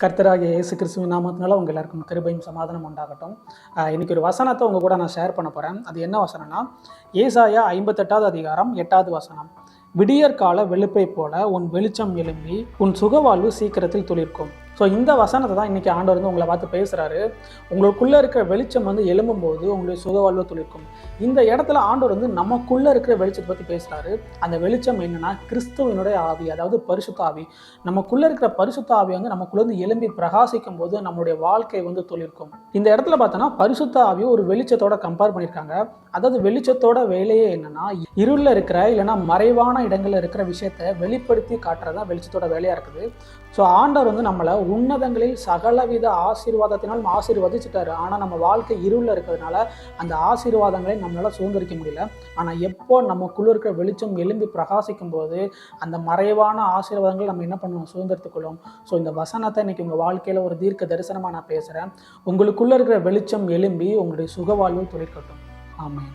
கர்த்தராகிய இயேசு கிறிஸ்துவின் நாமத்தினால உங்கள் எல்லாருக்கும் கிருபையும் சமாதானம் உண்டாகட்டும். இன்னைக்கு ஒரு வசனத்தை உங்க கூட நான் ஷேர் பண்ண போகிறேன். அது என்ன வசனம்னா, ஏசாயா 58வது அதிகாரம் 8வது வசனம். விடியற் கால வெளுப்பை போல உன் வெளிச்சம் எழும்பி உன் சுகவாழ்வு சீக்கிரத்தில் துளிர்க்கும். ஸோ இந்த வசனத்தை தான் இன்றைக்கி ஆண்டவர் உங்களை பார்த்து பேசுகிறாரு. உங்களுக்குள்ளே இருக்கிற வெளிச்சம் எழும்பும் போது உங்களுடைய சுகவாழ்வு துளிர்க்கும். இந்த இடத்துல ஆண்டவர் நமக்குள்ளே இருக்கிற வெளிச்சத்தை பற்றி பேசுகிறாரு. அந்த வெளிச்சம் என்னென்னா கிறிஸ்துவனுடைய ஆவி, அதாவது பரிசுத்த ஆவி. நமக்குள்ளே இருக்கிற பரிசுத்த ஆவி நமக்குள்ளே எழும்பி பிரகாசிக்கும் போது நம்மளுடைய வாழ்க்கை துளிர்க்கும். இந்த இடத்துல பார்த்தோன்னா பரிசுத்த ஆவியை ஒரு வெளிச்சத்தோட கம்பேர் பண்ணியிருக்காங்க. அதாவது வெளிச்சத்தோட வேலையே என்னன்னா, இருளில் இருக்கிற இல்லைன்னா மறைவான இடங்களில் இருக்கிற விஷயத்தை வெளிப்படுத்தி காட்டுறது தான் வெளிச்சத்தோட வேலையாக இருக்குது. ஸோ ஆண்டவர் நம்மளை உன்னதங்களில் சகலவித ஆசீர்வாதத்தினாலும் ஆசீர்வதிச்சுட்டாரு. ஆனால் நம்ம வாழ்க்கை இருளில் இருக்கிறதுனால அந்த ஆசீர்வாதங்களை நம்மளால் சுதந்திரிக்க முடியல. ஆனால் எப்போ நமக்குள்ள இருக்கிற வெளிச்சம் எழும்பி பிரகாசிக்கும் போது அந்த மறைவான ஆசீர்வாதங்கள் நம்ம என்ன பண்ணுவோம், சுதந்திரத்துக்குள்ளும். ஸோ இந்த வசனத்தை இன்னைக்கு உங்கள் வாழ்க்கையில் ஒரு தீர்க்க தரிசனமாக நான் பேசுகிறேன். உங்களுக்குள்ள இருக்கிற வெளிச்சம் எழும்பி உங்களுடைய சுகவாழ்வு துளிர்க்கட்டும். ஆமென்.